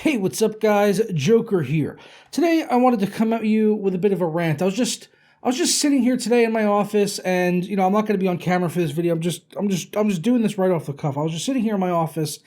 Hey, what's up guys? Joker here. Today I wanted to come at you with a bit of a rant. I was just sitting here today in my office, and I'm not going to be on camera for this video. I'm just doing this right off the cuff. I was just sitting here in my office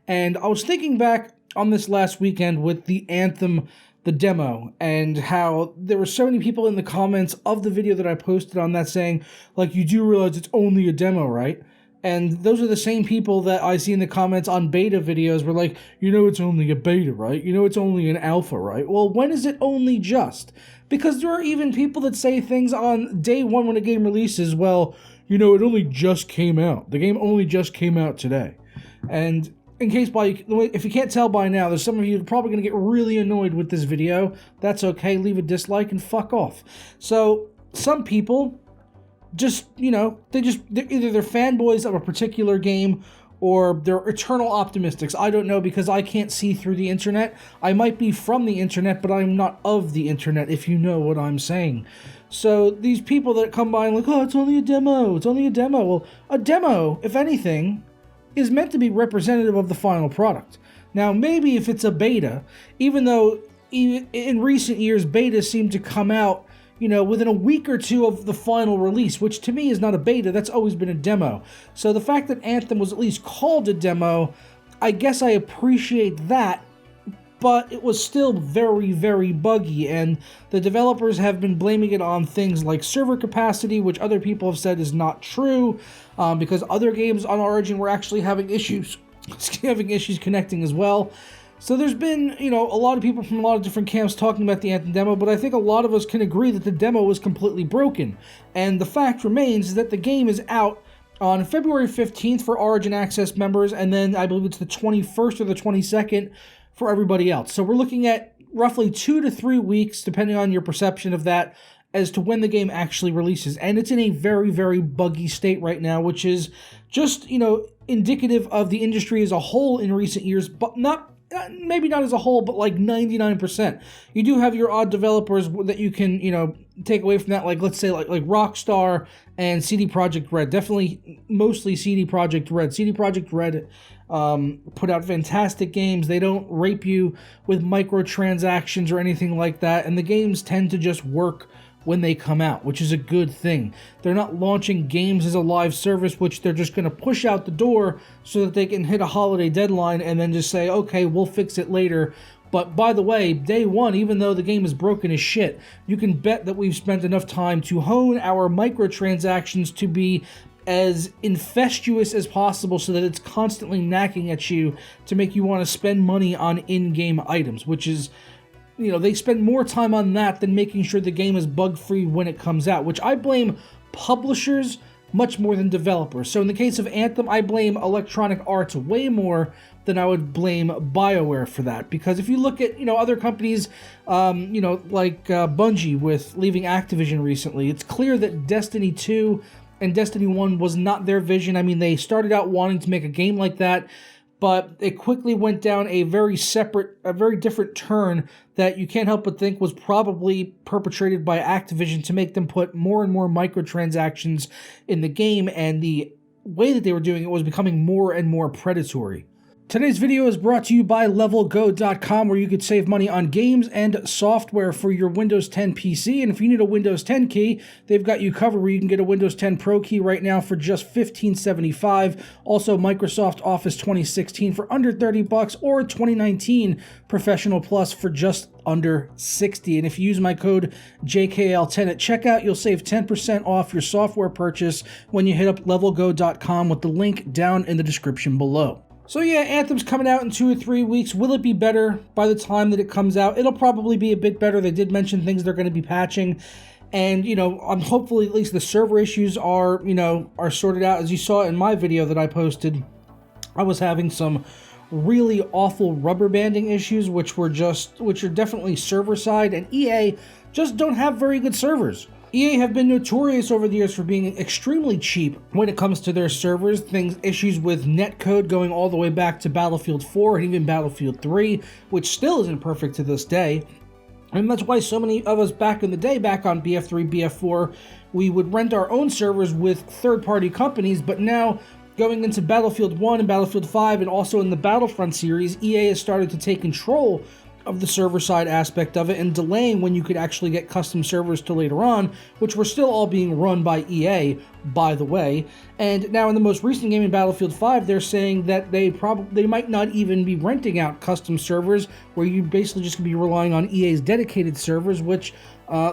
and I was thinking back on this last weekend with the Anthem the demo, and how there were so many people in the comments of the video that I posted on that saying, like, you do realize it's only a demo, right? And those are the same people that I see in the comments on beta videos were like, it's only a beta, right? It's only an alpha, right? Well, when is it only just? Because there are even people that say things on day one when a game releases, well, it only just came out. The game only just came out today. And if you can't tell by now, there's some of you who are probably going to get really annoyed with this video. That's okay. Leave a dislike and fuck off. So some people they're either they're fanboys of a particular game or they're eternal optimists. I don't know, because I can't see through the internet. I might be from the internet, but I'm not of the internet, if you know what I'm saying. So these people that come by and like, oh, it's only a demo. It's only a demo. Well, a demo, if anything, is meant to be representative of the final product. Now, maybe if it's a beta, even though in recent years betas seem to come out within a week or two of the final release, which to me is not a beta, that's always been a demo. So the fact that Anthem was at least called a demo, I guess I appreciate that, but it was still very, very buggy, and the developers have been blaming it on things like server capacity, which other people have said is not true, because other games on Origin were actually having issues connecting as well. So there's been, a lot of people from a lot of different camps talking about the Anthem demo, but I think a lot of us can agree that the demo was completely broken. And the fact remains that the game is out on February 15th for Origin Access members, and then I believe it's the 21st or the 22nd for everybody else. So we're looking at roughly 2 to 3 weeks, depending on your perception of that, as to when the game actually releases. And it's in a very, very buggy state right now, which is just, indicative of the industry as a whole in recent years, but maybe not as a whole, but like 99%. You do have your odd developers that you can, take away from that, like let's say like Rockstar and CD Projekt Red. Definitely mostly CD Projekt Red. CD Projekt Red put out fantastic games. They don't rape you with microtransactions or anything like that, and the games tend to just work when they come out, which is a good thing. They're not launching games as a live service, which they're just going to push out the door so that they can hit a holiday deadline and then just say, okay, we'll fix it later. But by the way, day one, even though the game is broken as shit, you can bet that we've spent enough time to hone our microtransactions to be as infestuous as possible so that it's constantly knocking at you to make you want to spend money on in-game items, which is, they spend more time on that than making sure the game is bug-free when it comes out, which I blame publishers much more than developers. So in the case of Anthem, I blame Electronic Arts way more than I would blame BioWare for that. Because if you look at, other companies, like Bungie with leaving Activision recently, it's clear that Destiny 2 and Destiny 1 was not their vision. I mean, they started out wanting to make a game like that, but it quickly went down a very different turn that you can't help but think was probably perpetrated by Activision to make them put more and more microtransactions in the game, and the way that they were doing it was becoming more and more predatory. Today's video is brought to you by LevelGo.com, where you could save money on games and software for your Windows 10 PC. And if you need a Windows 10 key, they've got you covered, where you can get a Windows 10 Pro key right now for just $15.75. Also, Microsoft Office 2016 for under $30, or 2019 Professional Plus for just under $60. And if you use my code JKL10 at checkout, you'll save 10% off your software purchase when you hit up LevelGo.com with the link down in the description below. So yeah, Anthem's coming out in 2 or 3 weeks. Will it be better by the time that it comes out? It'll probably be a bit better. They did mention things they're going to be patching. And, hopefully at least the server issues are sorted out. As you saw in my video that I posted, I was having some really awful rubber banding issues, which are definitely server side, and EA just don't have very good servers. EA have been notorious over the years for being extremely cheap when it comes to their servers. Issues with netcode going all the way back to Battlefield 4 and even Battlefield 3, which still isn't perfect to this day. And that's why so many of us back in the day, back on BF3, BF4, we would rent our own servers with third-party companies, but now Going into Battlefield 1 and Battlefield 5 and also in the Battlefront series, EA has started to take control of the server-side aspect of it and delaying when you could actually get custom servers to later on, which were still all being run by EA, by the way. And now in the most recent game in Battlefield 5, they're saying that they might not even be renting out custom servers, where you basically just be relying on EA's dedicated servers, which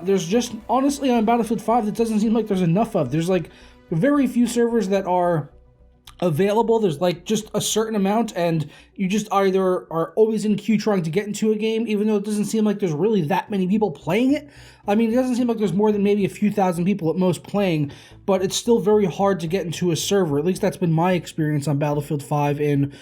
there's just, honestly, on Battlefield 5, it doesn't seem like there's enough of. There's like very few servers that are available. There's like just a certain amount, and you just either are always in queue trying to get into a game, even though it doesn't seem like there's really that many people playing it. I mean, it doesn't seem like there's more than maybe a few thousand people at most playing, but it's still very hard to get into a server. At least that's been my experience on Battlefield 5 in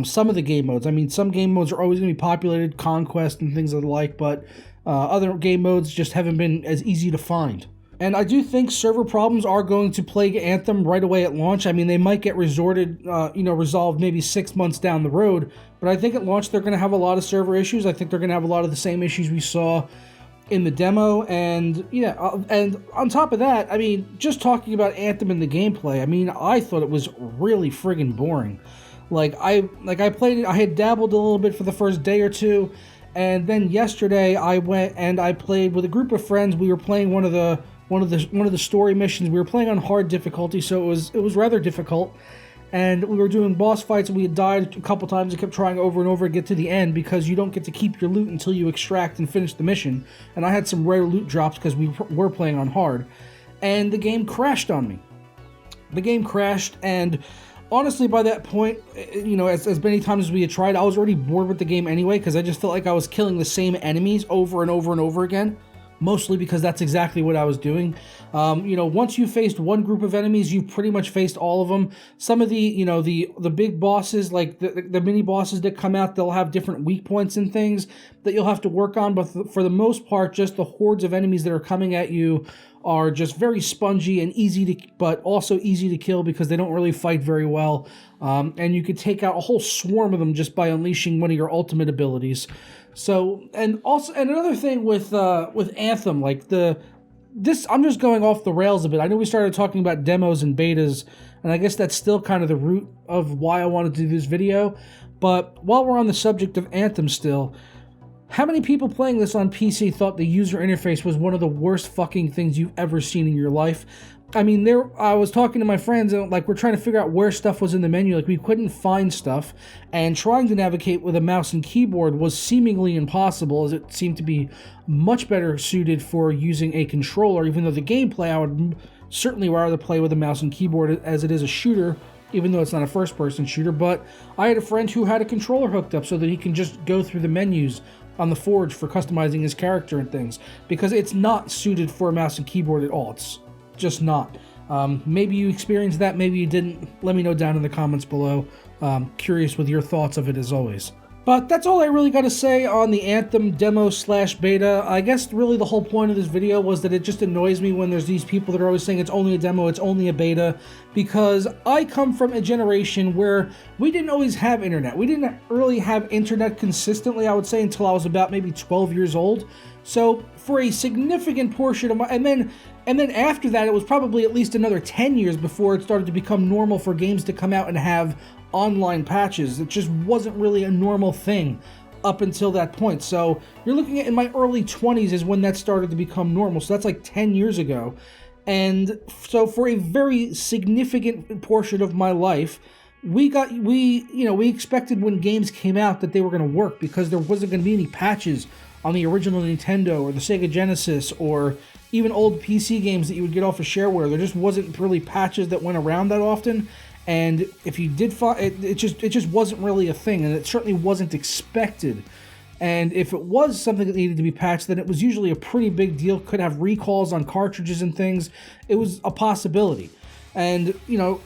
some of the game modes. I mean, some game modes are always going to be populated, Conquest and things of the like, but other game modes just haven't been as easy to find. And I do think server problems are going to plague Anthem right away at launch. I mean, they might get resolved maybe 6 months down the road, but I think at launch they're going to have a lot of server issues. I think they're going to have a lot of the same issues we saw in the demo, and and on top of that, I mean, just talking about Anthem and the gameplay, I mean, I thought it was really friggin' boring. I played it, I had dabbled a little bit for the first day or two, and then yesterday I went and I played with a group of friends. We were playing one of the story missions. We were playing on hard difficulty, so it was rather difficult. And we were doing boss fights, and we had died a couple times and kept trying over and over to get to the end, because you don't get to keep your loot until you extract and finish the mission. And I had some rare loot drops because we were playing on hard. And the game crashed on me. The game crashed, and honestly, by that point, as many times as we had tried, I was already bored with the game anyway, because I just felt like I was killing the same enemies over and over and over again. Mostly because that's exactly what I was doing. Once you faced one group of enemies, you pretty much faced all of them. Some of the big bosses, like the mini bosses that come out, they'll have different weak points and things that you'll have to work on. But for the most part, just the hordes of enemies that are coming at you are just very spongy and but also easy to kill, because they don't really fight very well. And you could take out a whole swarm of them just by unleashing one of your ultimate abilities. So, and another thing with Anthem, I'm just going off the rails a bit. I know we started talking about demos and betas, and I guess that's still kind of the root of why I wanted to do this video. But while we're on the subject of Anthem still, how many people playing this on PC thought the user interface was one of the worst fucking things you've ever seen in your life? I mean, I was talking to my friends, and we're trying to figure out where stuff was in the menu. We couldn't find stuff, and trying to navigate with a mouse and keyboard was seemingly impossible, as it seemed to be much better suited for using a controller, even though the gameplay I would certainly rather play with a mouse and keyboard, as it is a shooter, even though it's not a first-person shooter. But I had a friend who had a controller hooked up so that he can just go through the menus on the Forge for customizing his character and things, because it's not suited for a mouse and keyboard at all. It's just not. Maybe you experienced that, maybe you didn't. Let me know down in the comments below. Curious with your thoughts of it, as always. But that's all I really got to say on the Anthem demo/beta. I guess really the whole point of this video was that it just annoys me when there's these people that are always saying it's only a demo, it's only a beta, because I come from a generation where we didn't always have internet. We didn't really have internet consistently, I would say, until I was about maybe 12 years old. So for a significant portion of my... And then after that, it was probably at least another 10 years before it started to become normal for games to come out and have online patches. It just wasn't really a normal thing up until that point. So you're looking at, in my early 20s is when that started to become normal. So that's like 10 years ago. And so for a very significant portion of my life, we expected when games came out that they were going to work, because there wasn't going to be any patches on the original Nintendo or the Sega Genesis or even old PC games that you would get off of shareware. There just wasn't really patches that went around that often. And if you did find it just wasn't really a thing, and it certainly wasn't expected. And if it was something that needed to be patched, then it was usually a pretty big deal. Could have recalls on cartridges and things. It was a possibility. And,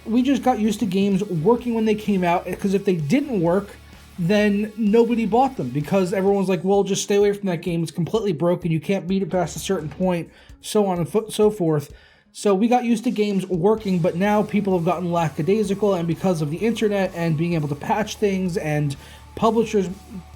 we just got used to games working when they came out, because if they didn't work, then nobody bought them, because everyone's like, well, just stay away from that game. It's completely broken. You can't beat it past a certain point, so on and so forth. So we got used to games working, but now people have gotten lackadaisical, and because of the internet and being able to patch things, and publishers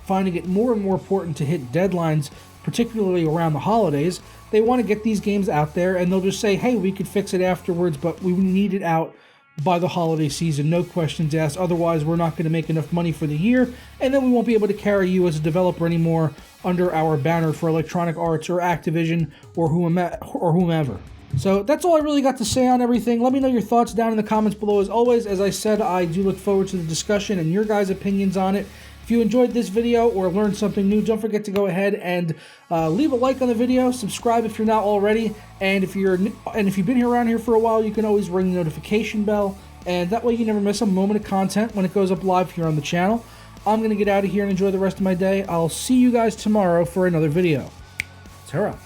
finding it more and more important to hit deadlines, particularly around the holidays, they want to get these games out there, and they'll just say, hey, we could fix it afterwards, but we need it out by the holiday season, no questions asked. Otherwise, we're not going to make enough money for the year, and then we won't be able to carry you as a developer anymore under our banner for Electronic Arts or Activision or whomever. So that's all I really got to say on everything. Let me know your thoughts down in the comments below. As always, as I said, I do look forward to the discussion and your guys' opinions on it. If you enjoyed this video or learned something new, don't forget to go ahead and leave a like on the video, subscribe if you're not already, and if you've been around here for a while, you can always ring the notification bell, and that way you never miss a moment of content when it goes up live here on the channel. I'm going to get out of here and enjoy the rest of my day. I'll see you guys tomorrow for another video. Ta-ra.